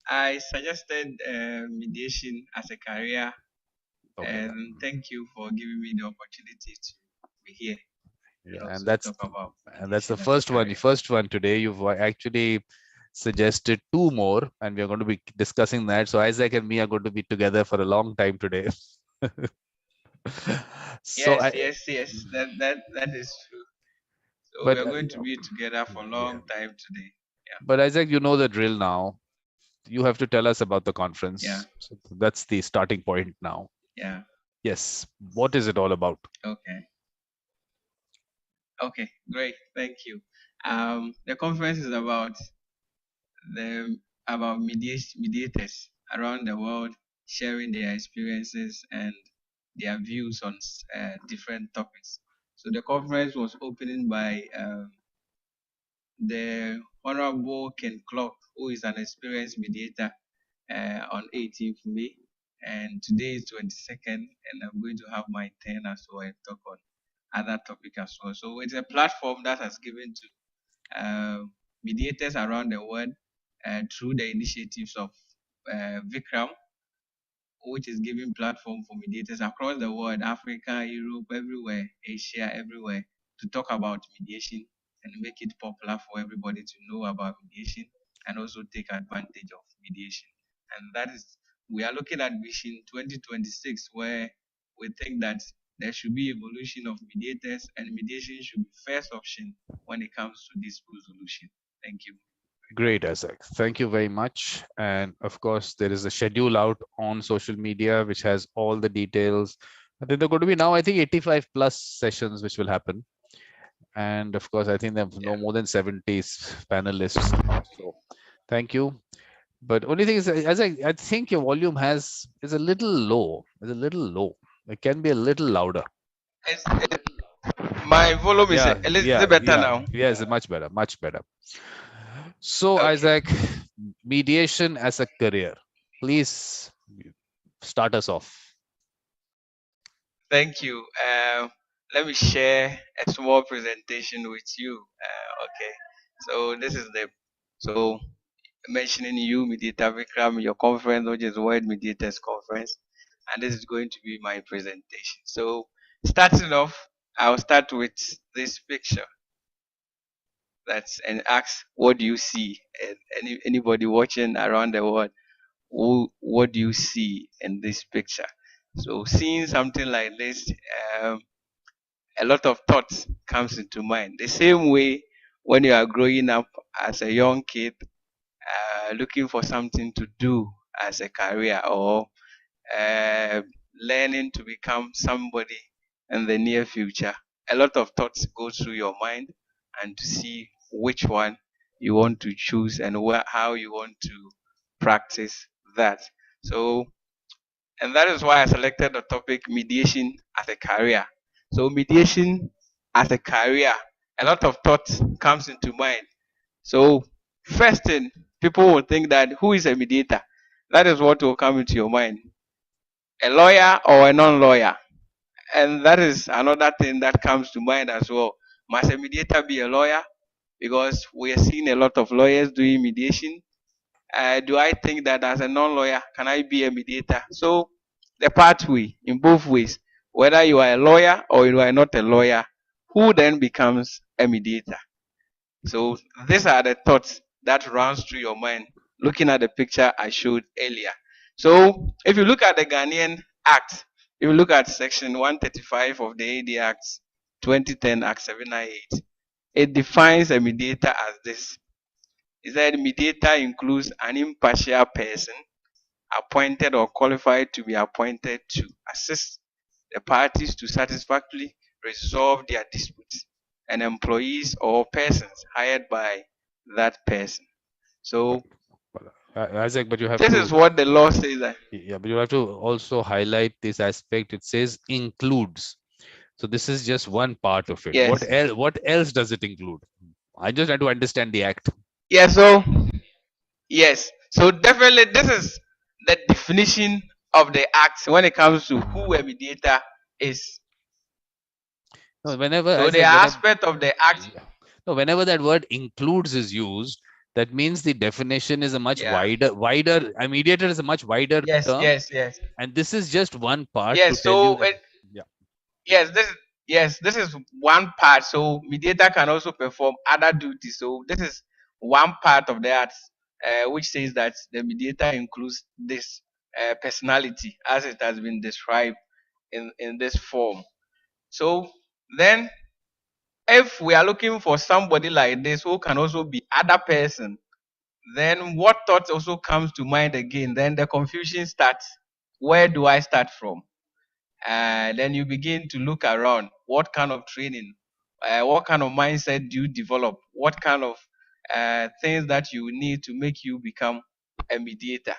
I suggested mediation as a career, Okay. and thank you for giving me the opportunity to be here and Yeah, and also that's talk about the mediation as a first one. The career. first one today. You've actually suggested two more, and we are going to be discussing that. So Isaac and me are going to be together for a long time today. So Yes, I, yes, yes. That is true. So we but are going to be together for a yeah. long time today. But Isaac, you know the drill now. You have to tell us about the Yeah, conference. So that's the starting point now. yeah, Yes. What is it all about? yeah. Okay, okay, great. Thank you. The conference is the about mediators around the world sharing their experiences and their views on different topics. So the conference was opened by the Honorable Ken Cloke, who is an experienced mediator on 18th May. And today is 22nd, and I'm going to have my turn as well and talk on other topic as well. So it's a platform that has given to mediators around the world through the initiatives of Vikram, which is giving platform for mediators across the world, Africa, Europe, everywhere, Asia, everywhere, to talk about mediation and make it popular for everybody to know about mediation and also take advantage of mediation. And that is, we are looking at Vision 2026, where we think that there should be evolution of mediators and mediation should be first option when it comes to dispute resolution. Thank you. Great, Isaac. Thank you very much. And of course, there is a schedule out on social media which has all the details. I think there are going to be now, I think, 85 plus sessions which will happen. And of course, I think there are no Yeah. more than 70 panelists now. So thank you. But only thing is, as I think your volume is a little low. It's a little low. It can be a little louder. My volume is Yeah, a little yeah, better yeah. now. Yes, much better, much better. So, Okay. Isaac, mediation as a career. Please start us off. Thank you. Let me share a small presentation with you. Okay. So this is the so mentioning you, Mediator Vikram, your conference, which is World Mediators Conference, and this is going to be my presentation. So starting off, I'll start with this picture. That's and ask, what do you see? And anybody watching around the world, what do you see in this picture? So seeing something like this, um, a lot of thoughts comes into mind. The same way when you are growing up as a young kid, looking for something to do as a career or uh, learning to become somebody in the near future, a lot of thoughts go through your mind and to see which one you want to choose and how you want to practice that. So, and that is why I selected the topic mediation as a career. So, mediation as a career, a lot of thoughts comes into mind. So, first thing, people will think that who is a mediator? That is what will come into your mind. A lawyer or a non-lawyer? And that is another thing that comes to mind as well. Must a mediator be a lawyer? Because we are seeing a lot of lawyers doing mediation. Do I think that as a non-lawyer, can I be a mediator? So the pathway in both ways, whether you are a lawyer or you are not a lawyer, who then becomes a mediator? So these are the thoughts that runs through your mind looking at the picture I showed earlier. So if you look at the Ghanaian Act, if you look at section 135 of the AD Act 2010 Act 798, it defines a mediator as this. It said mediator includes an impartial person appointed or qualified to be appointed to assist the parties to satisfactorily resolve their disputes, and employees or persons hired by that person. But, So Isaac, but you have this is to, what the law says. That, yeah, but you have to also highlight this aspect. It says includes. So this is just one part of it. yes, What else does it include? I just try to understand the act. yeah. So yes, so definitely this is the definition of the act when it comes to who a mediator is. No, whenever So the Isaac, whenever aspect of the act, yeah. No, whenever that word includes is used, That means the definition is a much Yeah. wider. A mediator is a much wider Yes, term, yes, yes. and this is just one part to Yes, tell you so that. Yeah. yes, this is one part. So mediator can also perform other duties. So this is one part of the art, which says that the mediator includes this personality as it has been described in this form. So then, if we are looking for somebody like this who can also be other person, then what thought also comes to mind again? Then the confusion starts. Where do I start from? Then you begin to look around. What kind of training, what kind of mindset do you develop? What kind of things that you need to make you become a mediator?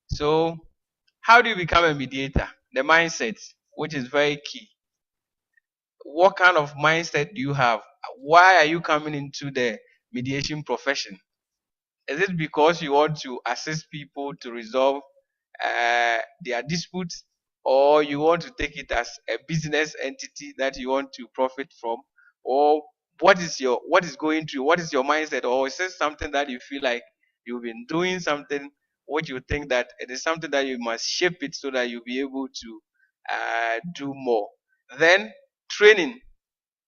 So, how do you become a mediator? The mindset, which is very key. What kind of mindset do you have? Why are you coming into the mediation profession? Is it because you want to assist people to resolve their disputes, or you want to take it as a business entity that you want to profit from, or what is going through? What is your mindset, or is it something that you feel like you've been doing something which you think that it is something that you must shape it so that you'll be able to do more? Then training.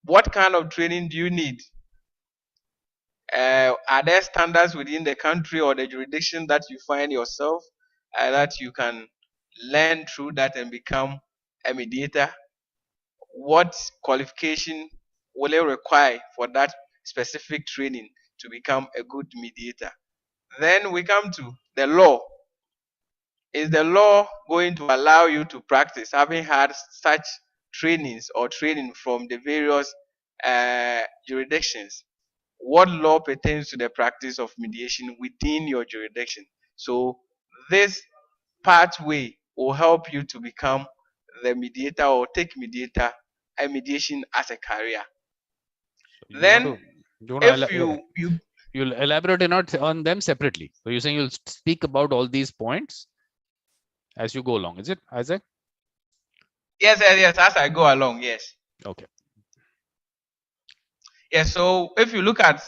What kind of training do you need? Are there standards within the country or the jurisdiction that you find yourself that you can learn through that and become a mediator? What qualification will it require for that specific training to become a good mediator? Then we come to the law. Is the law going to allow you to practice having had such trainings or training from the various jurisdictions? What law pertains to the practice of mediation within your jurisdiction? So this pathway will help you to become the mediator or take mediator and mediation as a career. So you want Then to if you you'll elaborate on them separately. So you're saying you'll speak about all these points as you go along. Is it, Isaac? yes, as I go along, yes. Okay. Yes, so if you look at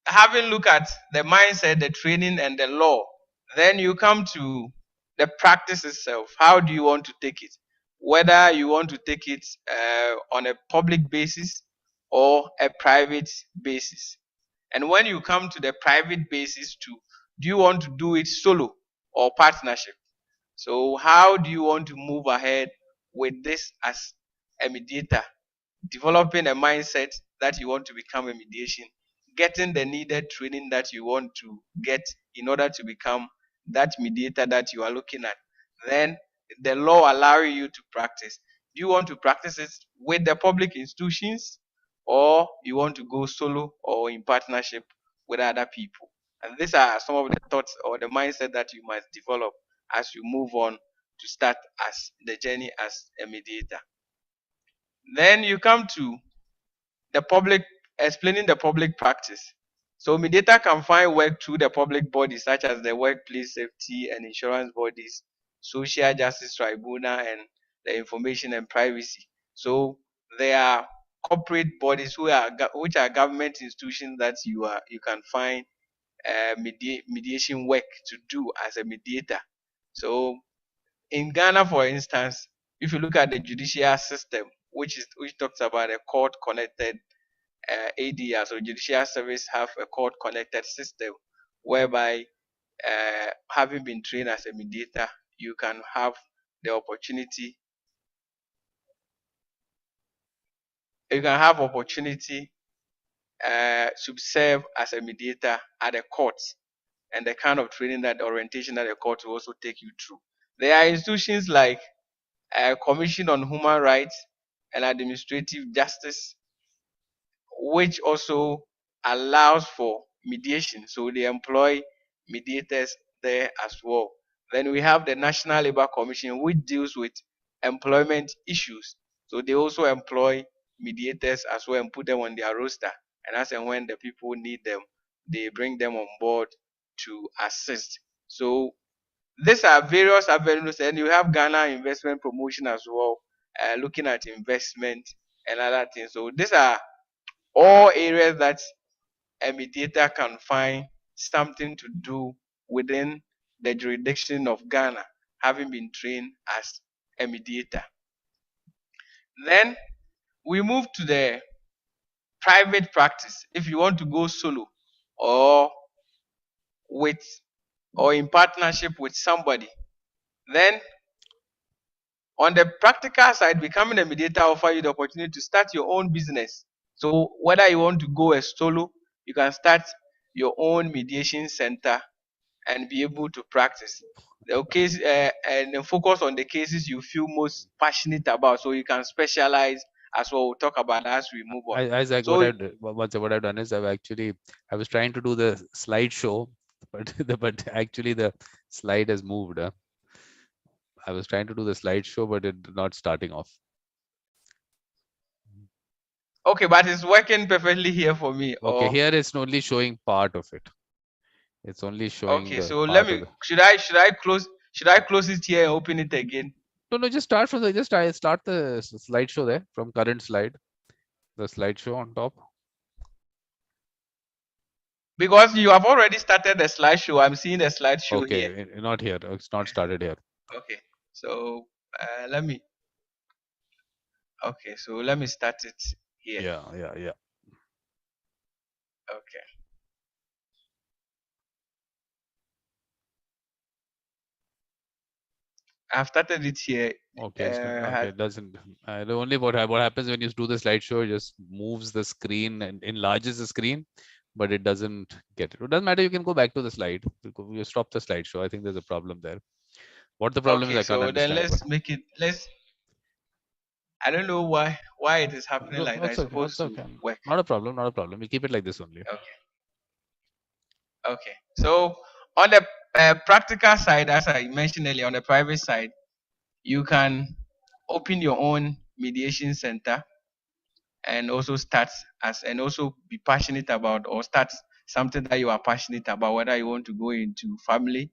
having look at the mindset, the training, and the law, then you come to the practice itself. How do you want to take it? Whether you want to take it on a public basis or a private basis. And when you come to the private basis too, do you want to do it solo or partnership? So how do you want to move ahead with this as a mediator? Developing a mindset that you want to become a mediation, getting the needed training that you want to get in order to become that mediator that you are looking at. Then the law allowing you to practice. Do you want to practice it with the public institutions, or you want to go solo or in partnership with other people? And these are some of the thoughts or the mindset that you must develop as you move on to start as the journey as a mediator. Then you come to the public, explaining the public practice. So mediator can find work through the public bodies such as the workplace safety and insurance bodies, social justice tribunal, and the information and privacy. So there are corporate bodies which are government institutions that you can find mediation work to do as a mediator. So in Ghana, for instance, if you look at the judicial system, which talks about a court connected ADR, so judicial service have a court connected system whereby having been trained as a mediator, you can have the opportunity, to serve as a mediator at the court, and the kind of training that orientation that the court will also take you through. There are institutions like Commission on Human Rights and Administrative Justice, which also allows for mediation. So they employ mediators there as well. Then we have the National Labor Commission, which deals with employment issues. So they also employ mediators as well and put them on their roster. And as and when the people need them, they bring them on board to assist. So these are various avenues, and you have Ghana Investment Promotion as well, looking at investment and other things. So these are all areas that a mediator can find something to do within the jurisdiction of Ghana, having been trained as a mediator. Then we move to the private practice. If you want to go solo or with or in partnership with somebody, then on the practical side, becoming a mediator offers you the opportunity to start your own business. So whether you want to go a solo, you can start your own mediation center and be able to practice the case and then focus on the cases you feel most passionate about. So you can specialize as well. We'll talk about that as we move on. Isaac, So what I've done is I was trying to do the slideshow, but but actually the slide has moved. I was trying to do the slideshow, but it not starting off. okay, but it's working perfectly here for me. Okay, Or here it's only showing part of it. It's only showing okay, the so let part of me the. should I close it here and open it again? No, just start from the start the slideshow there from current slide, the slideshow on top. Because you have already started the slideshow. I'm seeing the slideshow here. Okay, not here. It's not started here. Okay, so let me. Okay, so let me start it here. Yeah. Okay. I've started it here. Okay, okay. It doesn't. The only what happens when you do the slideshow, it just moves the screen and enlarges the screen, but it doesn't get it. It doesn't matter. You can go back to the slide. You stop the slideshow. I think there's a problem there. What the problem is, Okay, I can't so then understand. But let's make it. Let's. I don't know why it is happening no, like that. that's It's okay. supposed That's to okay. work. Not a problem. Not a problem. We keep it like this only. Okay. Okay. So on the practical side, as I mentioned earlier, on the private side, you can open your own mediation center and also also be passionate about or start something that you are passionate about, whether you want to go into family,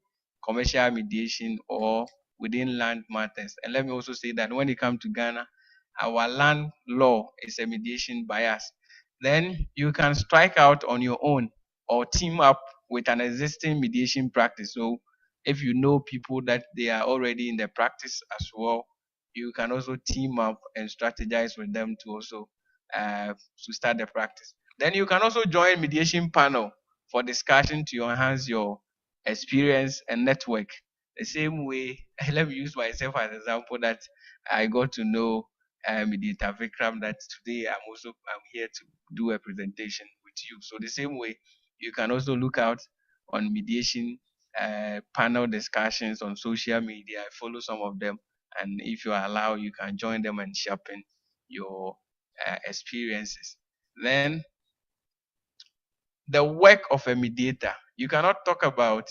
commercial mediation, or within land matters. And let me also say that when it comes to Ghana, our land law is a mediation bias. Then you can strike out on your own or team up with an existing mediation practice. So if you know people that they are already in the practice as well, you can also team up and strategize with them to start the practice. Then you can also join mediation panel for discussion to enhance your experience and network. The same way, let me use myself as an example that I got to know Mediator Vikram. That today I'm here to do a presentation with you. So the same way, you can also look out on mediation panel discussions on social media. Follow some of them, and if you are allowed, you can join them and sharpen your experiences. Then the work of a mediator. You cannot talk about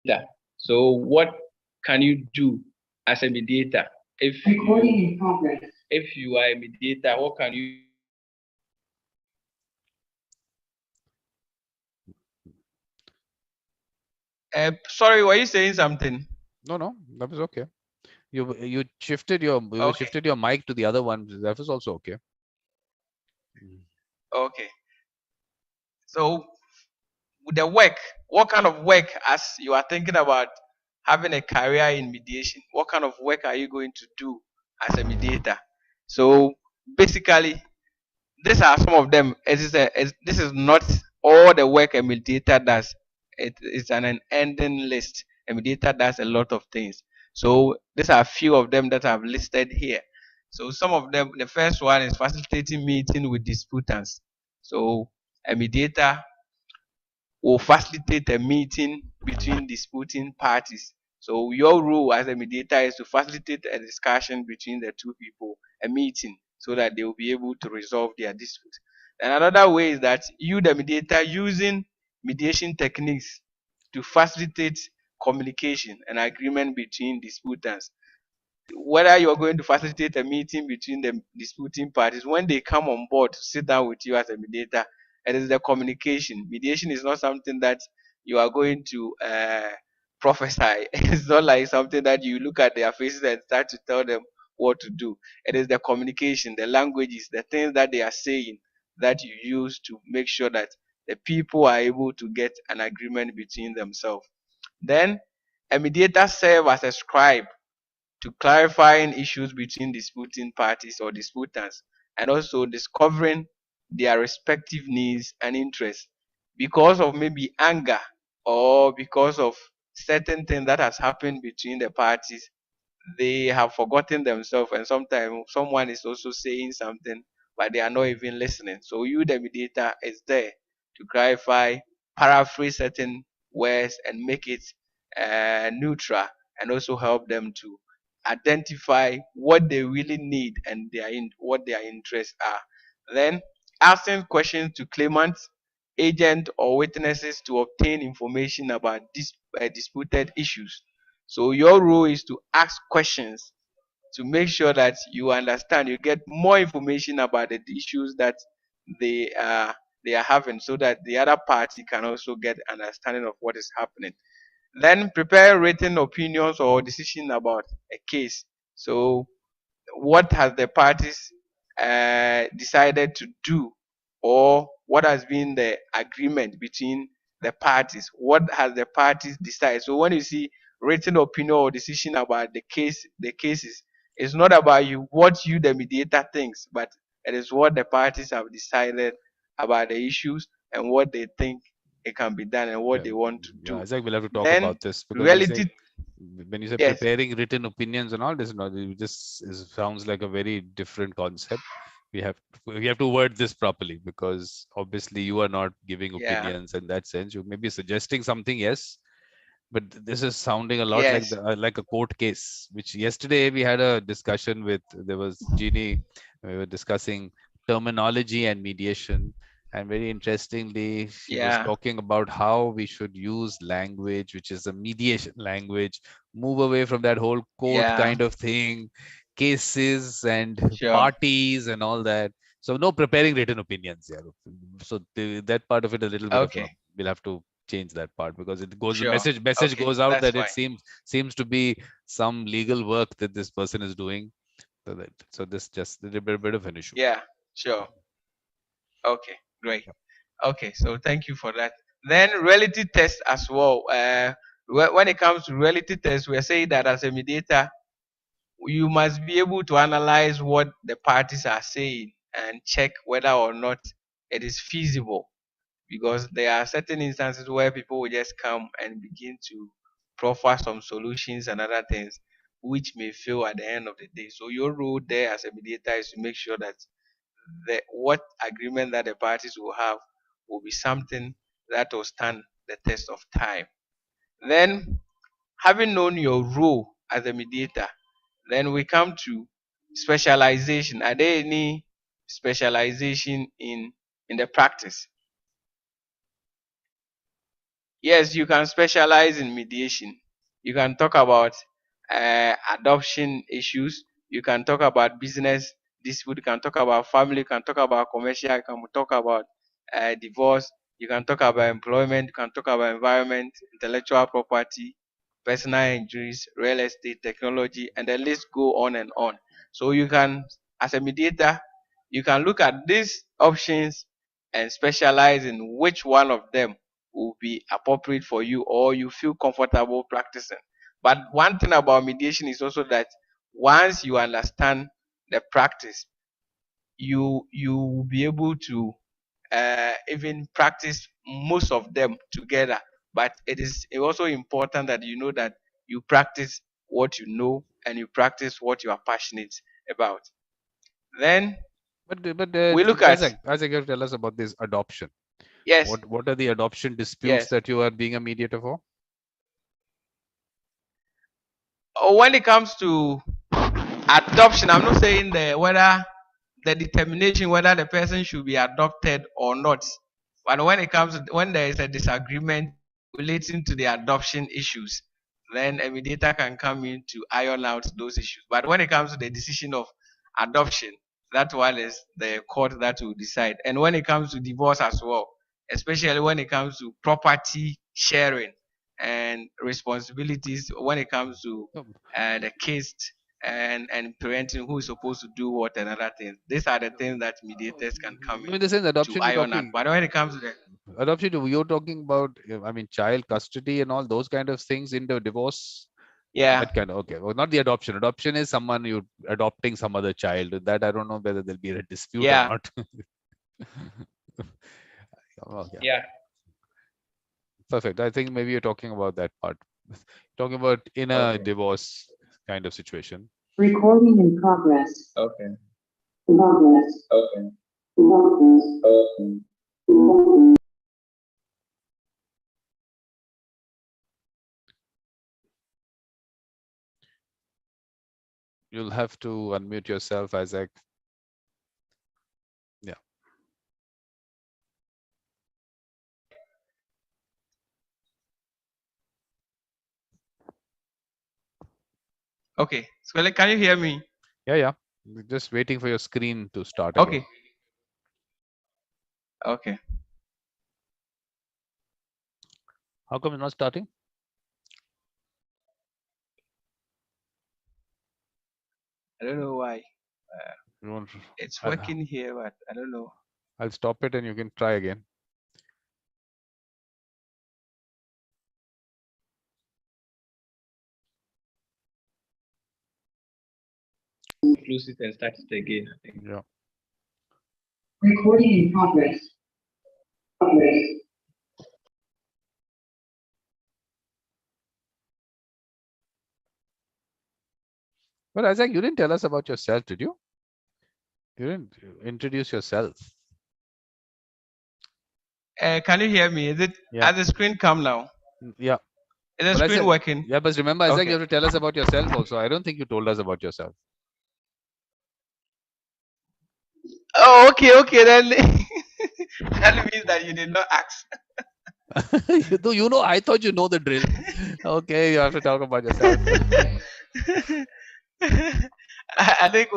that. So what can you do as a mediator? If you are a mediator, what can you sorry, were you saying something? No, that was okay. You shifted your Okay. mic to the other one. That was also okay. Okay. So the work, what kind of work, as you are thinking about having a career in mediation, what kind of work are you going to do as a mediator? So basically, these are some of them. This is not all the work a mediator does. It's an ending list. A mediator does a lot of things. So these are a few of them that I've listed here. So some of them, the first one is facilitating meeting with disputants. So a mediator will facilitate a meeting between disputing parties. So your role as a mediator is to facilitate a discussion between the two people, a meeting, so that they will be able to resolve their dispute. And another way is that you, the mediator, using mediation techniques to facilitate communication and agreement between disputants. Whether you're going to facilitate a meeting between the disputing parties, when they come on board to sit down with you as a mediator, it is the communication. Mediation is not something that you are going to prophesy. It's not like something that you look at their faces and start to tell them what to do. It is the communication, the languages, the things that they are saying that you use to make sure that the people are able to get an agreement between themselves. Then a mediator serves as a scribe to clarifying issues between disputing parties or disputants, and also discovering their respective needs and interests because of maybe anger or because of certain things that has happened between the parties. They have forgotten themselves, and sometimes someone is also saying something but they are not even listening. So you, the mediator, is there to clarify, paraphrase certain words and make it neutral, and also help them to identify what they really need and what their interests are. Then asking questions to claimants, agents, or witnesses to obtain information about disputed issues. So your role is to ask questions to make sure that you understand, you get more information about the issues that they are they are having, so that the other party can also get understanding of what is happening. Then prepare written opinions or decision about a case. So what has the parties decided to do, or what has been the agreement between the parties, what has the parties decided. So when you see written opinion or decision about the cases, it's not about you, what you the mediator thinks, but it is what the parties have decided about the issues and what they think it can be done and what Yeah, they want to yeah, do. Isaac, we'll have to talk Then about this because reality. when you say Yes. preparing written opinions and all this, no, it just sounds like a very different concept. We have to word this properly because obviously you are not giving Yeah. opinions in that sense. You may be suggesting something, yes, but this is sounding a lot like Yes. like a court case. Which yesterday we had a discussion with. There was Jeannie. We were discussing terminology and mediation, and very interestingly, she was Yeah. talking about how we should use language, which is a mediation language, move away from that whole court Yeah. kind of thing, cases and Sure. parties and all that. So no preparing written opinions. Yeah. So that part of it a little bit of a Okay. we'll have to change that part because it goes the Sure. message Okay. goes out That's that it fine. seems to be some legal work that this person is doing. So this just a bit of an issue. Yeah. Sure. Okay. Great. Okay. So thank you for that. Then reality test as well. When it comes to reality test, we're saying that as a mediator, you must be able to analyze what the parties are saying and check whether or not it is feasible, because there are certain instances where people will just come and begin to proffer some solutions and other things which may fail at the end of the day. So your role there as a mediator is to make sure that what agreement that the parties will have will be something that will stand the test of time. Then, having known your role as a mediator, then we come to specialization. Are there any specialization in the practice? Yes, you can specialize in mediation. You can talk about adoption issues. You can talk about business dispute. You can talk about family. You can talk about commercial. You can talk about divorce. You can talk about employment. You can talk about environment, intellectual property, personal injuries, real estate, technology, and the list go on and on. So you can, as a mediator, you can look at these options and specialize in which one of them will be appropriate for you or you feel comfortable practicing. But one thing about mediation is also that once you understand the practice, you will be able to even practice most of them together. But it is also important that you know that you practice what you know and you practice what you are passionate about. Then But we look at. Isaac, you have to tell us about this adoption. Yes. What are the adoption disputes Yes. that you are being a mediator for? When it comes to adoption, I'm not saying whether the determination whether the person should be adopted or not. But when it comes to when there is a disagreement relating to the adoption issues, then a mediator can come in to iron out those issues. But when it comes to the decision of adoption, that one is the court that will decide. And when it comes to divorce as well, especially when it comes to property sharing and responsibilities, when it comes to No, the case. and parenting, who is supposed to do what and other things. These are the things that mediators can come In in the sense, to adoption you're iron out. talking, But when it comes to the you're talking about, I mean, child custody and all those kind of things in the divorce. yeah, That kind of, okay. Well, not the adoption. Adoption is someone you adopting some other child. That I don't know whether there'll be a dispute or yeah, not. Okay. yeah. Perfect. I think maybe you're talking about that part. Talking about in a Okay. divorce kind of situation. Recording in progress. Okay. Progress. Okay. Progress. Okay. You'll have to unmute yourself, Isaac. Yeah. Okay. So like, can you hear me? Yeah, yeah. We're just waiting for your screen to start Okay. again. Okay. How come it's not starting? I don't know why. You want, It's I, working here, but I don't know. I'll stop it and you can try again. Close it and start it again, I think. Yeah. Recording in progress. Progress. But Isaac, you didn't tell us about yourself, did you? You didn't introduce yourself. Can you hear me? Is it Yeah. has the screen come now? Yeah. Is the But I screen said, working? yeah, but remember, Isaac, Okay. you have to tell us about yourself also. I don't think you told us about yourself. Oh, okay, okay. Then that means that you did not ask. I thought you know the drill. Okay, you have to talk about yourself. I think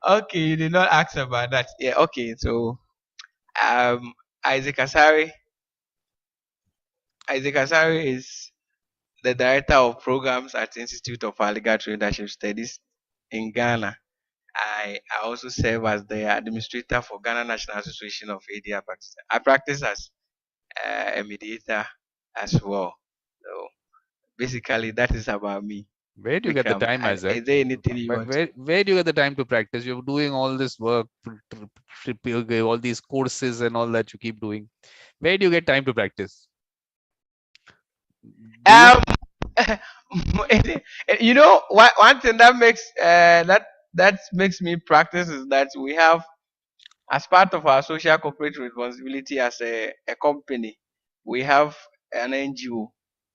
okay, you did not ask about that. Yeah, okay. So um Isaac Asari. Isaac Asari is the director of programs at Institute of Alligator Leadership Studies in Ghana. I also serve as the administrator for Ghana National Association of ADR Practice. I practice as a mediator as well. So basically, that is about me. Where do you get the Vikram, time, Isaac? is there anything you want? Where do you get the time to practice? You're doing all this work, all these courses and all that you keep doing. Where do you get time to practice? Do you? Um, you know, one thing that makes that makes me practice is that we have, as part of our social corporate responsibility as a company, we have an NGO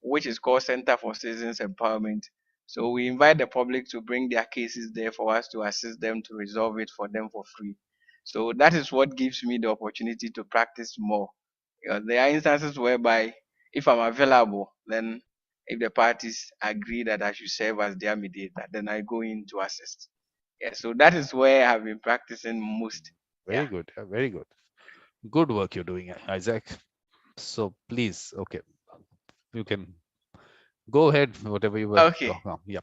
which is called Center for Citizens Empowerment. So we invite the public to bring their cases there for us to assist them to resolve it for them for free. So that is what gives me the opportunity to practice more. There are instances whereby if I'm available, then if the parties agree that I should serve as their mediator, then I go in to assist. Yeah, so that is where I've been practicing most. Very Yeah. good. Very good. Good work you're doing, Isaac. So please, okay, you can go ahead, whatever you were Okay. talking about. Yeah.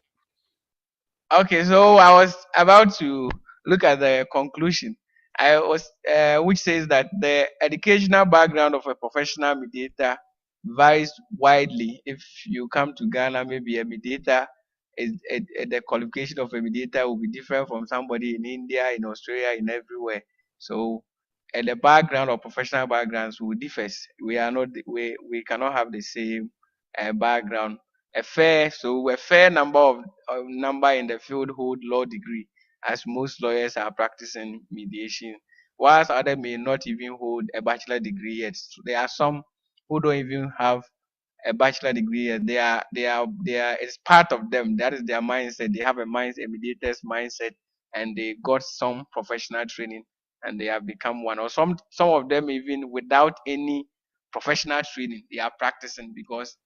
Okay, so I was about to look at the conclusion. Which says that the educational background of a professional mediator varies widely. If you come to Ghana, maybe a mediator the qualification of a mediator will be different from somebody in India, in Australia, in everywhere. So, the background or professional backgrounds will differ. We cannot have the same background. A fair number in the field hold law degree, as most lawyers are practicing mediation, whilst others may not even hold a bachelor degree yet. So there are some who don't even have a bachelor degree yet. They are it's part of them. That is their mindset. They have a mediator's mindset, and they got some professional training, and they have become one. Or some of them even without any professional training, they are practicing because,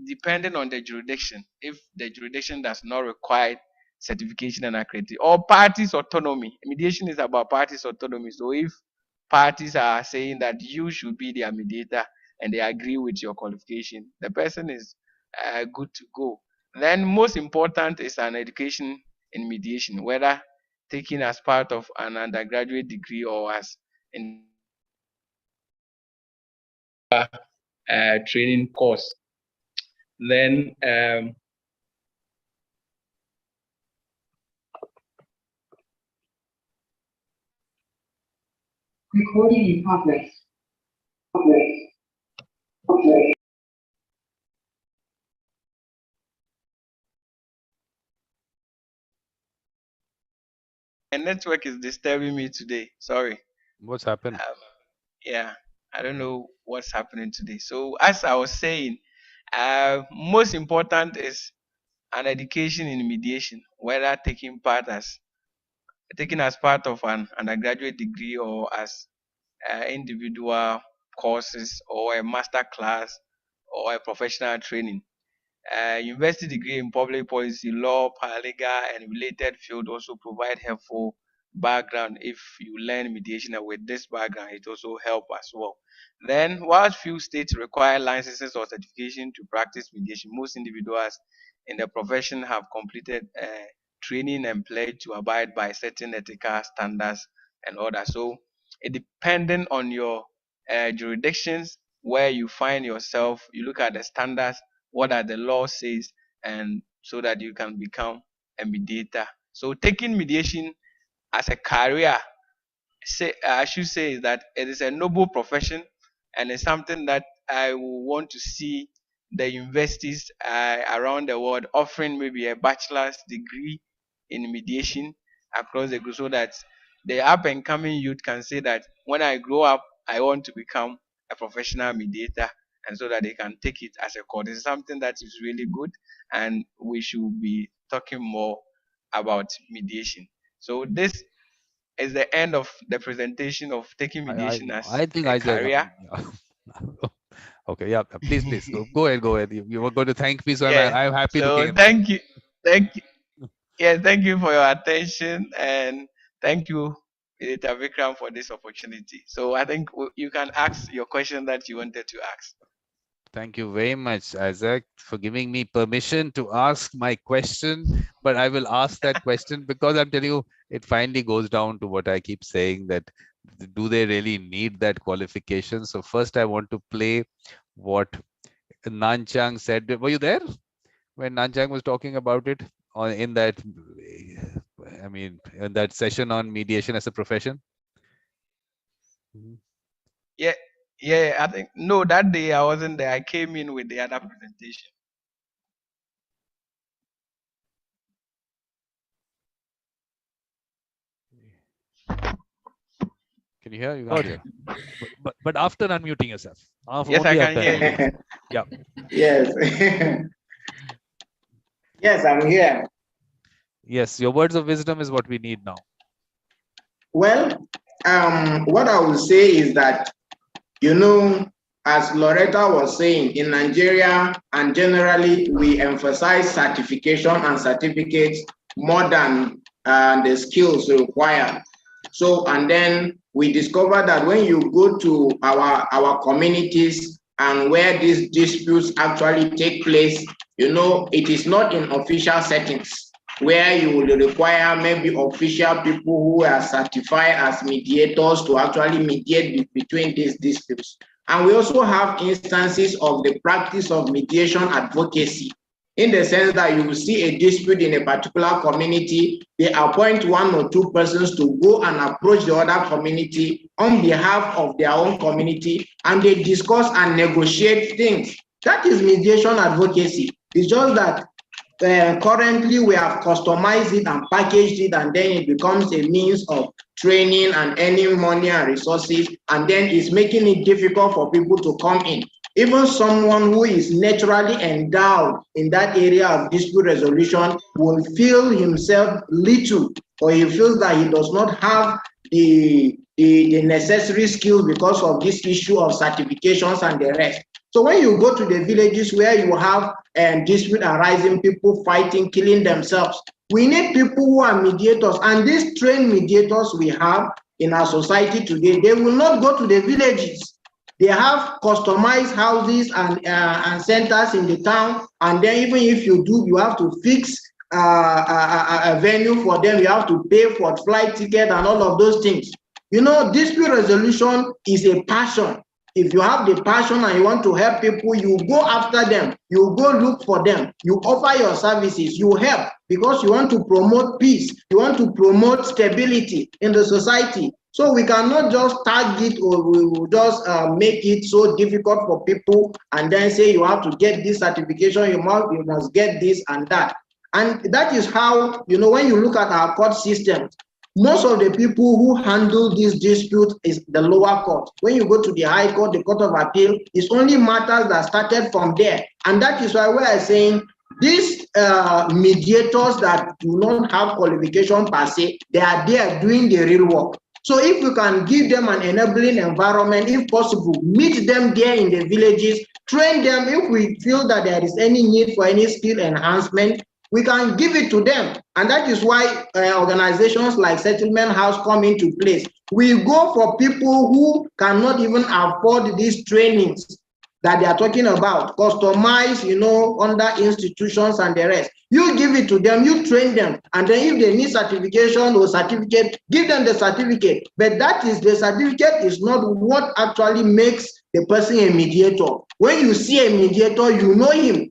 depending on the jurisdiction, if the jurisdiction does not require certification and accreditation, or parties autonomy. Mediation is about parties autonomy. So if parties are saying that you should be their mediator and they agree with your qualification, the person is good to go. Then most important is an education in mediation, whether taken as part of an undergraduate degree or as in training course. Then Recording in progress. Okay. my network is disturbing me today. Sorry. What's happened? Yeah, I don't know what's happening today. So as I was saying, most important is an education in mediation, whether taken as part of an undergraduate degree or as individual courses or a master class or a professional training. University degree in public policy, law, paralegal, and related field also provide helpful background. If you learn mediation and with this background, it also help as well. Then, while few states require licenses or certification to practice mediation, most individuals in the profession have completed training and pledged to abide by certain ethical standards and others. So, it depending on your jurisdictions where you find yourself, you look at the standards, what are the law says, and so that you can become a mediator. So taking mediation as a career, I should say, is that it is a noble profession, and it's something that I want to see the universities around the world offering maybe a bachelor's degree in mediation across the globe, so that the up and coming youth can say that when I grow up, I want to become a professional mediator, and so that they can take it as a course. It's something that is really good, and we should be talking more about mediation. So this is the end of the presentation of taking mediation as I think a Isaac. career. Okay, yeah. Please go ahead. Go ahead. You were going to thank me, so Yeah. I'm happy So looking into it. thank you. Yeah, thank you for your attention, and thank you, Mediator Vikram, for this opportunity. So I think you can ask your question that you wanted to ask. Thank you very much, Isaac, for giving me permission to ask my question. But I will ask that question because I'm telling you, it finally goes down to what I keep saying, that do they really need that qualification? So first I want to play what Nanchang said. Were you there when Nanchang was talking about it in that, I mean, in that session on mediation as a profession? Mhm. Yeah, yeah. I think no, that day I wasn't there. I came in with the other presentation. Can you hear? You can't Got hear. it. But after unmuting yourself. Yes, I Only can after hear you. unmuting. Yeah. Yes. Yes, I'm here. Yes, your words of wisdom is what we need now. Well, what I will say is that, you know, as Loretta was saying, in Nigeria and generally, we emphasize certification and certificates more than the skills required. So, and then we discover that when you go to our communities and where these disputes actually take place, you know, it is not in official settings where you will require maybe official people who are certified as mediators to actually mediate between these disputes. And we also have instances of the practice of mediation advocacy, in the sense that you will see a dispute in a particular community, they appoint one or two persons to go and approach the other community on behalf of their own community, and they discuss and negotiate things. That is mediation advocacy. It's just that currently we have customized it and packaged it, and then it becomes a means of training and earning money and resources, and then it's making it difficult for people to come in. Even someone who is naturally endowed in that area of dispute resolution will feel himself little, or he feels that he does not have the necessary skills because of this issue of certifications and the rest. So when you go to the villages where you have dispute arising, people fighting, killing themselves, we need people who are mediators, and these trained mediators we have in our society today, they will not go to the villages. They have customized houses and centers in the town, and then even if you do, you have to fix a venue for them. You have to pay for flight ticket and all of those things. You know, dispute resolution is a passion. If you have the passion and you want to help people, you go after them, you go look for them, you offer your services, you help because you want to promote peace, you want to promote stability in the society. So we cannot just target or we will just make it so difficult for people and then say you have to get this certification, you must get this and that. And that is how, you know, when you look at our court system, most of the people who handle this dispute is the lower court. When you go to the high court, the court of appeal, it's only matters that started from there. And that is why we are saying these mediators that do not have qualification per se, they are there doing the real work. So if we can give them an enabling environment, if possible, meet them there in the villages, train them. If we feel that there is any need for any skill enhancement, we can give it to them. And that is why organizations like Settlement House come into place. We go for people who cannot even afford these trainings that they are talking about, customized, you know, under institutions and the rest. You give it to them, you train them, and then if they need certification or certificate, give them the certificate. But that is, the certificate is not what actually makes the person a mediator. When you see a mediator, you know him.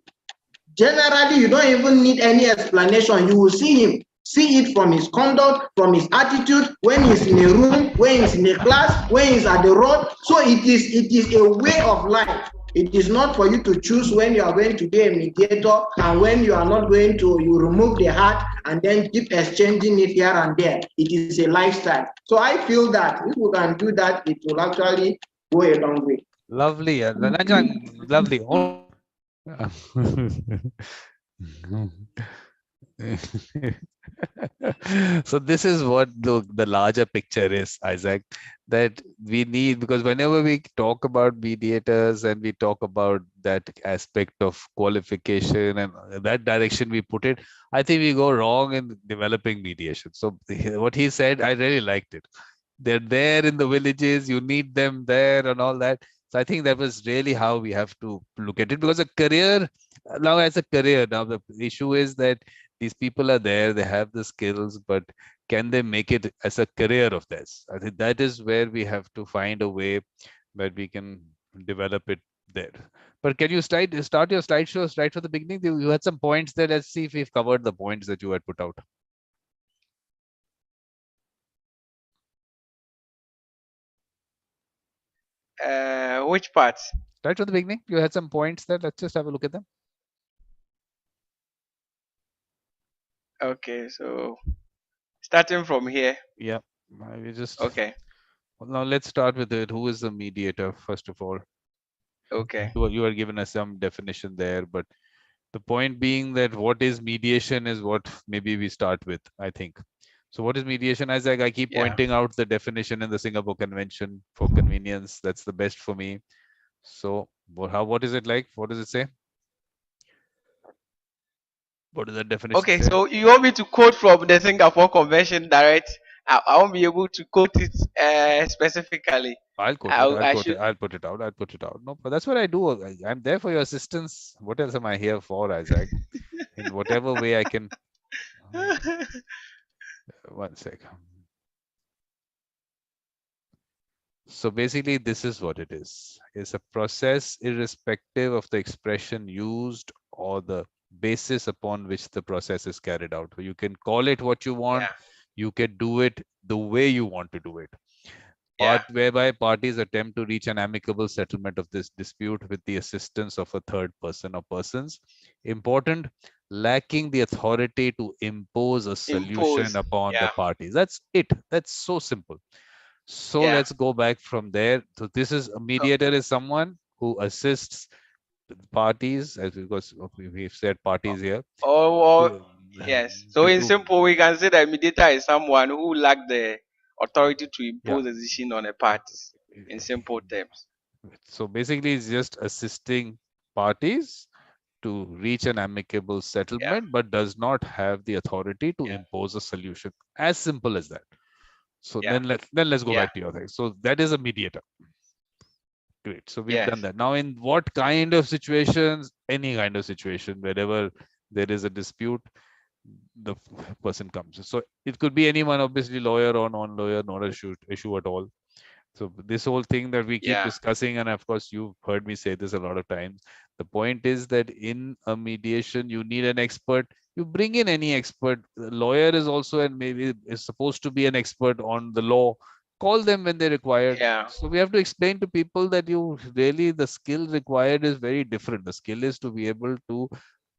Generally, you don't even need any explanation. You will see him. See it from his conduct, from his attitude, when he's in a room, when he's in a class, when he's at the road. So it is a way of life. It is not for you to choose when you are going to be a mediator and when you are not going to, you remove the hat and then keep exchanging it here and there. It is a lifestyle. So I feel that if we can do that, it will actually go a long way. Lovely, Ranjan, lovely. So this is what the larger picture is, Isaac, that we need, because whenever we talk about mediators and we talk about that aspect of qualification and that direction we put it, I think we go wrong in developing mediation. So what he said, I really liked it. They're there in the villages, you need them there and all that. So I think that was really how we have to look at it, because a career, now as a career, now the issue is that these people are there, they have the skills, but can they make it as a career of theirs? I think that is where we have to find a way where we can develop it there. But can you start your slideshow right from the beginning? You had some points there. Let's see if we've covered the points that you had put out. Which parts? Right from the beginning, you had some points there. Let's just have a look at them. Okay, so starting from here. Yeah, we just Okay. well, now let's start with it. Who is the mediator, first of all? Okay. You are given us some definition there, but the point being that what is mediation is what maybe we start with, I think. So what is mediation, Isaac? I keep pointing out the definition in the Singapore Convention for convenience. That's the best for me. So what is it like? What does it say? What does that definition Okay, say? so you want me to quote from the Singapore Convention direct? I won't be able to quote it specifically. I'll quote it. I'll put it out. No, but that's what I do. I'm there for your assistance. What else am I here for, Isaac? In whatever way I can. One sec. So basically, this is what it is. It's a process irrespective of the expression used or the basis upon which the process is carried out. So you can call it what you want. Yeah. You can do it the way you want to do it. Whereby parties attempt to reach an amicable settlement of this dispute with the assistance of a third person or persons. Important, lacking the authority to impose a solution upon the parties. That's it. That's so simple. So let's go back from there. So this is a mediator is someone who assists parties, as because we've said parties here. Yes. So in simple, we can say that mediator is someone who lacks the authority to impose a decision on a party, in simple terms. So basically, it's just assisting parties to reach an amicable settlement, but does not have the authority to impose a solution. As simple as that. So then let's go back to your thing. So that is a mediator. Great. So we've done Yes. that. Now, in what kind of situations? Any kind of situation, wherever there is a dispute, the person comes. So it could be anyone, obviously, lawyer or non-lawyer, not an issue at all. So this whole thing that we keep Yeah. discussing, and of course you've heard me say this a lot of times, the point is that in a mediation you need an expert. You bring in any expert. The lawyer is also, and maybe is supposed to be an expert on the law. Call them when they're required. Yeah. So we have to explain to people that you really, the skill required is very different. The skill is to be able to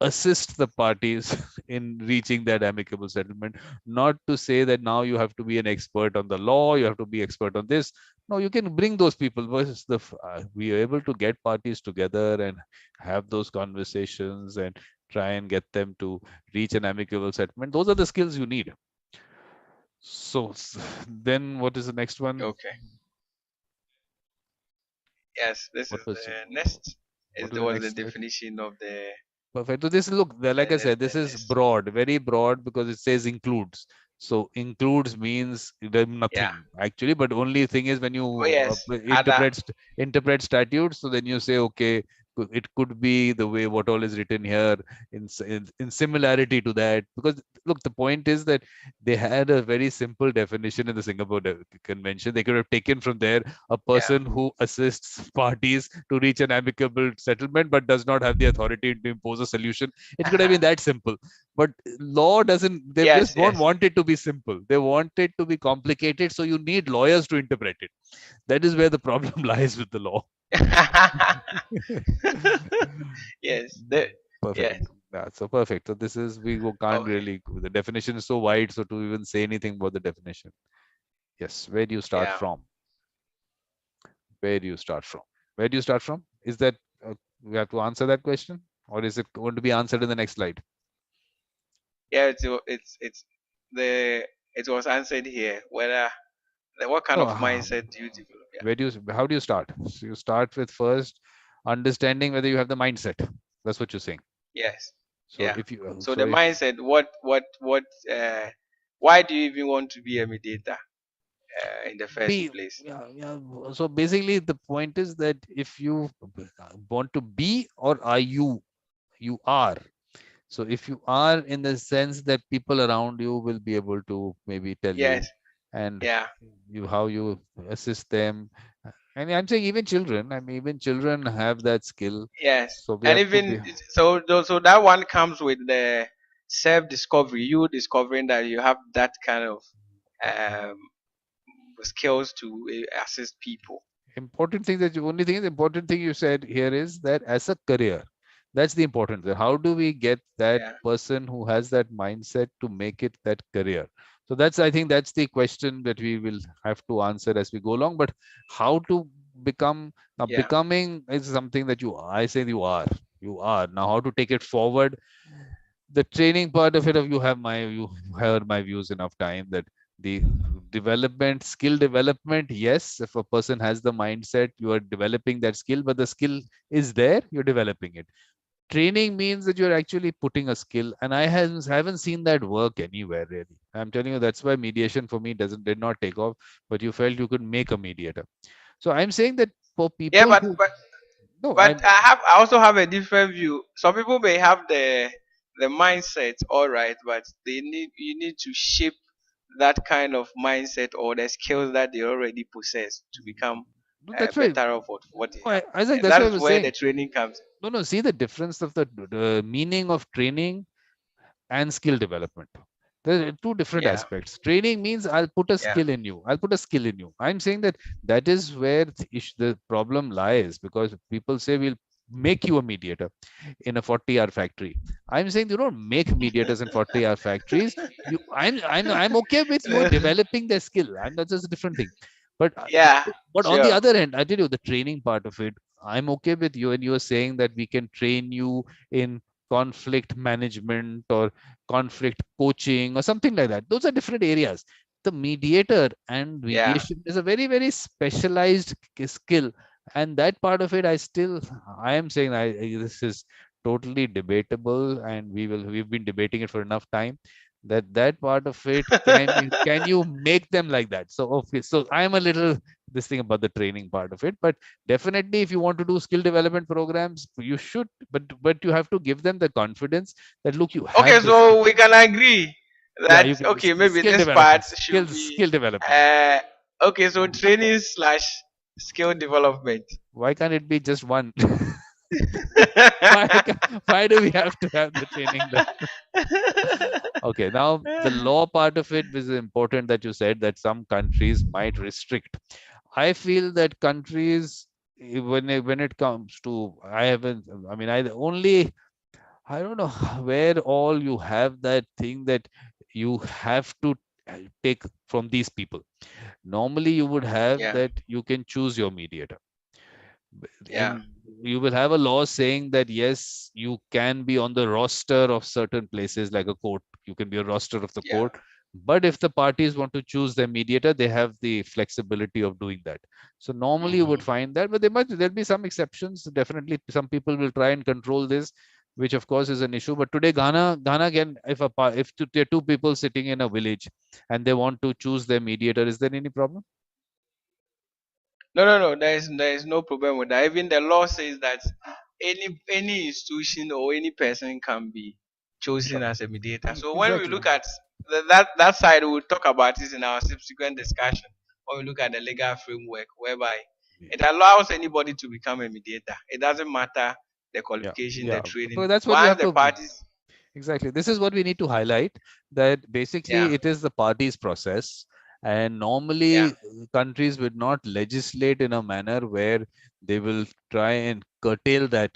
assist the parties in reaching that amicable settlement, not to say that now you have to be an expert on the law, you have to be expert on this. No, you can bring those people. Versus we are able to get parties together and have those conversations and try and get them to reach an amicable settlement. Those are the skills you need. So then what is the next one? Okay. Yes. This What is was the next. what Is is there the was the next slide? definition of the Perfect. So this look, like I said, the this is next. broad, very broad, because it says includes. So includes means Yeah. nothing actually, but only thing is when Oh you yes. Other. interpret statutes, so then you say, okay, it could be the way what all is written here in similarity to that. Because look, the point is that they had a very simple definition in the Singapore Convention. They could have taken from there a Yeah. person who assists parties to reach an amicable settlement but does not have the authority to impose a solution. It could have been that simple. But law doesn't, they just Yes. don't Yes. want it to be simple. They want it to be complicated. So you need lawyers to interpret it. That is where the problem lies with the law. Yes. The, Perfect. yes. Yeah, so perfect. So this is, can't Okay. really, the definition is so wide. So to even say anything about the definition. Yes. Where do you start Yeah. from? Where do you start from? Where do you start from? Is that we have to answer that question, or is it going to be answered in the next slide? Yeah. It's the it was answered here. Whether what kind No, of mindset do you develop? Yeah. where do you? How do you start? So you start with first understanding whether you have the mindset. That's what you're saying. Yes. So Yeah. if you, So so the if mindset. What? Why do you even want to be a mediator in the first be, place? yeah, yeah. So basically, the point is that if you want to be, or are you, you are. So if you are, in the sense that people around you will be able to maybe tell you, Yes. and Yeah. you how you assist them. And I'm saying even children. I mean, even children have that skill. Yes. So we And have to even be so that one comes with the self discovery. You discovering that you have that kind of um, skills to assist people. important thing. That the only thing, the important thing you said here is that as a career, that's the important thing. How do we get that Yeah. person who has that mindset to make it that career? So that's, I think that's the question that we will have to answer as we go along. But how to become, now Yeah. becoming is something that I say you are now. How to take it forward? The training part of it, of you heard my views enough time that the development, skill development, yes, if a person has the mindset, you are developing that skill, but the skill is there, you're developing it. Training means that you're actually putting a skill, and I haven't seen that work anywhere really. I'm telling you, that's why mediation for me did not take off. But you felt you could make a mediator. So I'm saying that for Yeah, people but who, but no, but I'm I also have a different view. Some people may have the mindset, all right, but you need to shape that kind of mindset or the skills that they already possess to become that's why, better of what they no, have. I think And that's that why I is was where the saying. training comes. No, no. See the difference of the meaning of training and skill development. There are two different Yeah. aspects. Training means I'll put a Yeah. skill in you. I'll put a skill in you. I'm saying that that is where the problem lies, because people say we'll make you a mediator in a 40-hour factory. I'm saying you don't make mediators in 40-hour factories. I'm okay with you developing the skill. That's just a different thing. But Yeah. but on the Sure. other hand, I tell you the training part of it, I'm okay with you, and you are saying that we can train you in conflict management or conflict coaching or something like that. Those are different areas. The mediator and Yeah. mediation is a very, very specialized skill. And that part of it, I am saying this is totally debatable, and we've been debating it for enough time. That part of it, can you make them like that? So okay, so I'm a little this thing about the training part of it. But definitely, if you want to do skill development programs, you should. But you have to give them the confidence that look, you Okay, have this. so we can agree Yeah, you that can okay, maybe skill this development, part should be skill development. uh okay, so training slash skill development. Why can't it be just one? why why do we have to have the training then? Okay, now the law part of it is important that you said that some countries might restrict. I feel that countries, when it comes to, I haven't, I mean, I only, I don't know where all you have that thing that you have to take from these people. Normally, you would have Yeah, that you can choose your mediator. yeah, And you will have a law saying that yes, you can be on the roster of certain places like a court. You can be a roster of the yeah. court. But if the parties want to choose their mediator, they have the flexibility of doing that. So normally you would Hmm. find that, but there'll be some exceptions. Definitely, some people will try and control this, which of course is an issue. But today, Ghana can, if there are two people sitting in a village and they want to choose their mediator, is there any problem? No, no, no. There is no problem with that. Even the law says that any institution or any person can be chosen as a mediator. So when we Exactly. look at that side, we'll talk about it in our subsequent discussion. When we look at the legal framework, whereby Yeah. it allows anybody to become a mediator. It doesn't matter the Yeah. qualification, the Yeah. training. But that's what you Once have the to. parties, Exactly. This is what we need to highlight, that yeah, basically it is the party's process. And yeah, normally countries would not legislate in a manner where they will try and curtail that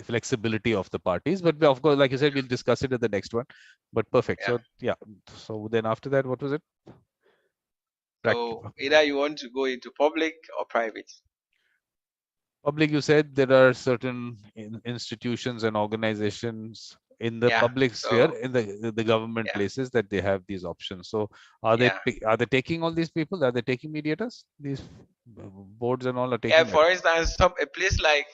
flexibility of the parties. But of course, like you said, we'll discuss it at the next one. But perfect. yeah. So yeah. So then after that, what was it? So Practical. either you want to go into public or private. Public, you said there are certain institutions and organizations in the Yeah. public sphere, So in the government yeah, places, that they have these options. So are they yeah. are they taking all these people? Are they taking mediators? These boards and all are Yeah, taking it. for instance, a place like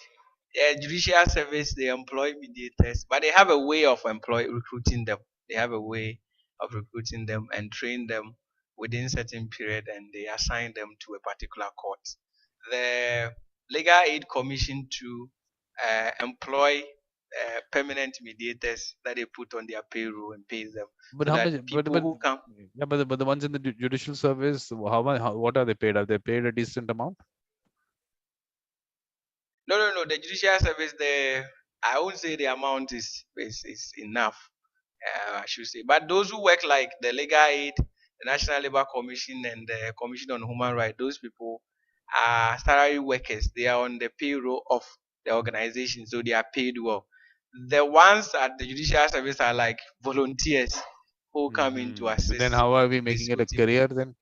judicial service, they employ mediators, but they have a way of recruiting them. They have a way of recruiting them and train them within certain period, and they assign them to a particular court. The Legal Aid Commission to employ permanent mediators that they put on their payroll and pays them, But so how that much? people who come. Yeah, but the ones in the judicial service, how much? What are they paid? Are they paid a decent amount? No, no, no. The judicial service, I won't say the amount is enough. I should say, but those who work like the legal aid, the National Labour Commission, and the Commission on Human Rights, those people are salary workers. They are on the payroll of the organization, so they are paid well. The ones at the judicial service are like volunteers who come in to But then assist how are we with this making it a routine career work. then?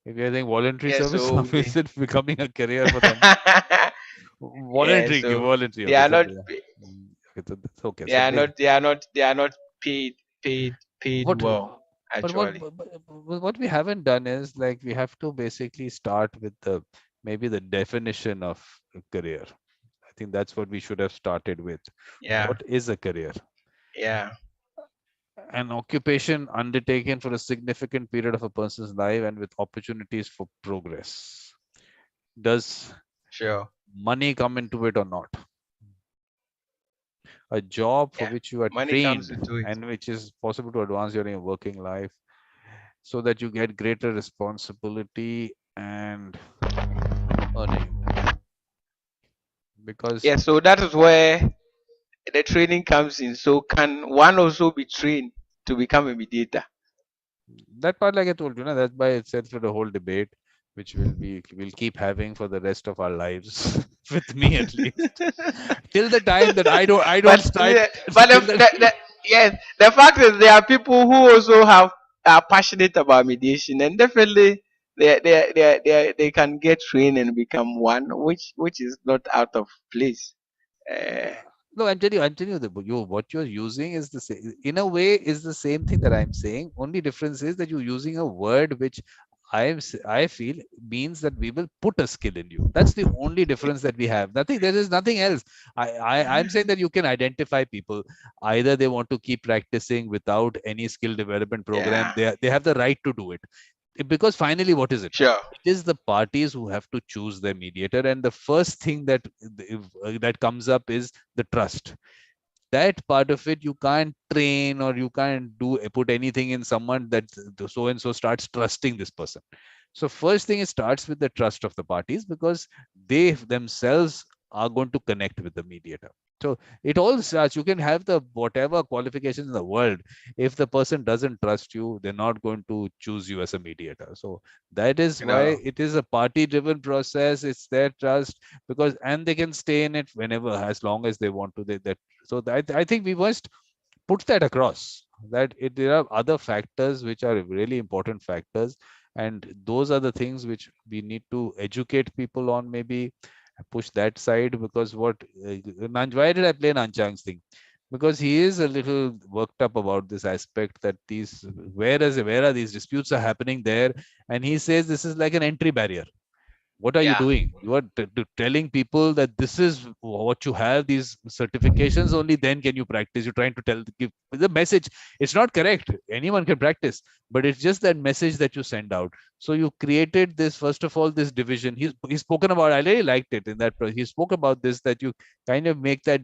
If you're saying voluntary Yeah, service, how so is they, it becoming a career for them? yeah, Voluntary, so voluntary. they Okay, are so not. yeah. Okay, so that's okay. They So are they, not. They are not. They are not paid what, well. but what, Actually, what we haven't done is like we have to basically start with the maybe the definition of a career. I think that's what we should have started with. yeah, What is a career? yeah, An occupation undertaken for a significant period of a person's life and with opportunities for progress. Does sure, money come into it or not? A job for yeah. which you are Money comes trained into it. and which is possible to advance during your working life so that you get greater responsibility and earning. Because Yeah, so that is where the training comes in. So can one also be trained to become a mediator? that part, like I told you, that's by itself the whole debate, which we'll keep having for the rest of our lives, with me at least, till the time that I don't but start. but Till the yes, the fact is there are people who also are passionate about mediation, and definitely they can get trained and become one, which is not out of place. Uh, No, I'm telling you that what you're using is the same. In a way, is the same thing that I'm saying. Only difference is that you're using a word which I feel means that we will put a skill in you. That's the only difference that we have. Nothing. There is nothing else. I'm saying that you can identify people. Either they want to keep practicing without any skill development program. yeah, They have the right to do it. because finally, what is it? Sure. It is the parties who have to choose their mediator, and the first thing that that comes up is the trust. That part of it you can't train, or you can't do put anything in someone that so and so starts trusting this person. So first thing, it starts with the trust of the parties, because they themselves are going to connect with the mediator. So it all starts. You can have the whatever qualifications in the world, if the person doesn't trust you, they're not going to choose you as a mediator. So that is why No. it is a party driven process. It's their trust, because and they can stay in it whenever, as long as they want to. That so that, I think we must put that across, that there are other factors which are really important factors, and those are the things which we need to educate people on, maybe push that side. Because what why did I play Nanchang's thing? Because he is a little worked up about this aspect, that these where are these disputes are happening there, and he says this is like an entry barrier. What are you Yeah. doing? You are telling people that this is what you have, these certifications, only then can you practice. You're trying to give the message. It's not correct. Anyone can practice, but it's just that message that you send out. So you created this, first of all, this division. He's spoken about, I really liked it in that he spoke about this, that you kind of make that,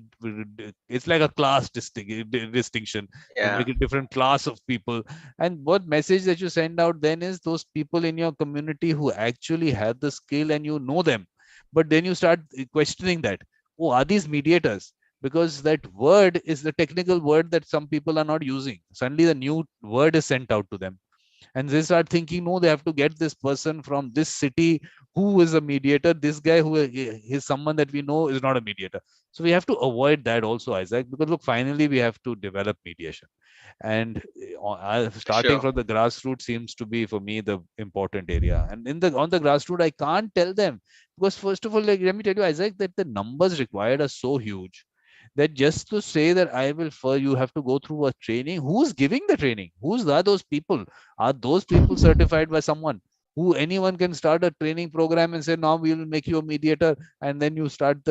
it's like a class distinction. You Yeah. make a different class of people, and what message that you send out then is those people in your community who actually have the skill and you know them. But then you start questioning that, oh, are these mediators? Because that word is the technical word that some people are not using. Suddenly the new word is sent out to them, and they start thinking, no, they have to get this person from this city who is a mediator. This guy who is someone that we know is not a mediator. So we have to avoid that also, Isaac, because look, finally we have to develop mediation. And starting Sure. from the grassroots seems to be, for me, the important area. And in the on the grassroots, I can't tell them, because first of all, like, let me tell you, Isaac, that the numbers required are so huge that just to say that I will, for you have to go through a training. Who's giving the training? Who's are those people? Are those people certified by someone? Who anyone can start a training program and say, now we will make you a mediator, and then you start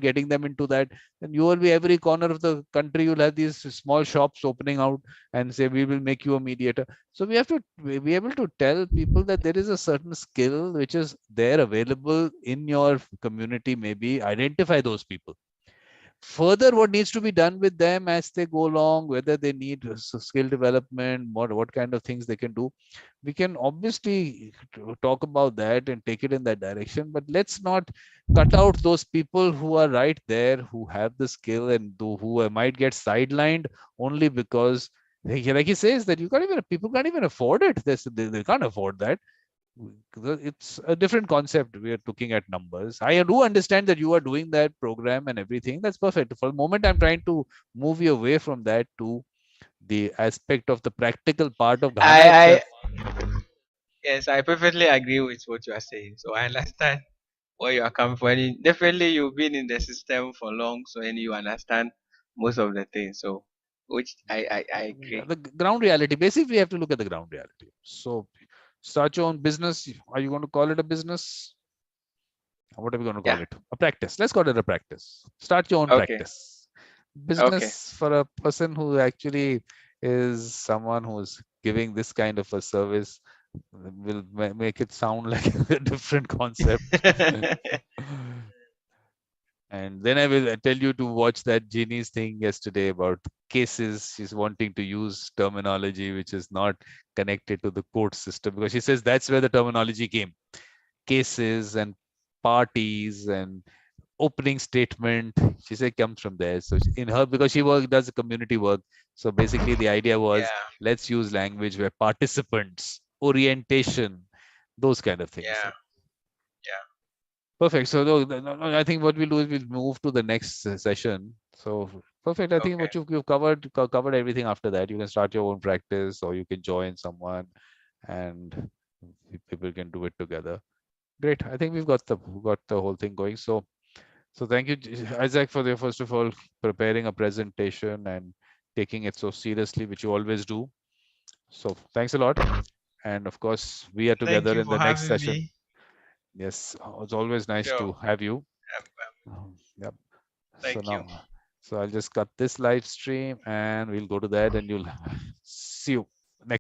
getting them into that, and you will be every corner of the country. You'll have these small shops opening out and say, we will make you a mediator. So we have to be able to tell people that there is a certain skill which is there available in your community. Maybe identify those people. Further, what needs to be done with them as they go along, whether they need skill development, what kind of things they can do, we can obviously talk about that and take it in that direction. But let's not cut out those people who are right there, who have the skill, and who might get sidelined only because, like he says, that you can't even, people can't even afford it. They can't afford that. It's a different concept. We are looking at numbers. I do understand that you are doing that program and everything. That's perfect. For the moment, I'm trying to move you away from that to the aspect of the practical part of Ghana I itself. yes, I perfectly agree with what you are saying. So I understand where you are coming from. And definitely, you've been in the system for long, so and you understand most of the things. So, which I Yeah, agree. the ground reality. Basically, we have to look at the ground reality. So, start your own business. Are you going to call it a business? What are we going to call Yeah. it? A practice. Let's call it a practice. Start your own Okay. practice. Okay. Business for a person who actually is someone who's giving this kind of a service will make it sound like a different concept. And then I will tell you to watch that Jeannie's thing yesterday about cases. She's wanting to use terminology which is not connected to the court system, because she says that's where the terminology came. Cases and parties and opening statement, she said, comes from there. So in her, because she does community work, so basically the idea was, Yeah. let's use language where participants, orientation, those kind of things. Yeah. So Yeah. perfect. So I think what we'll do is we'll move to the next session. So perfect. I think Okay. what you've covered everything. After that, you can start your own practice, or you can join someone, and people can do it together. Great. I think we've got the whole thing going. So thank you, Isaac, for the first of all preparing a presentation and taking it so seriously, which you always do. So thanks a lot. And of course, we are Thank together you in for the next having session. me. Yes, it's always nice Sure. to have you. Um, Yep. So Thank you. now, so I'll just cut this live stream and we'll go to that, and you'll see you.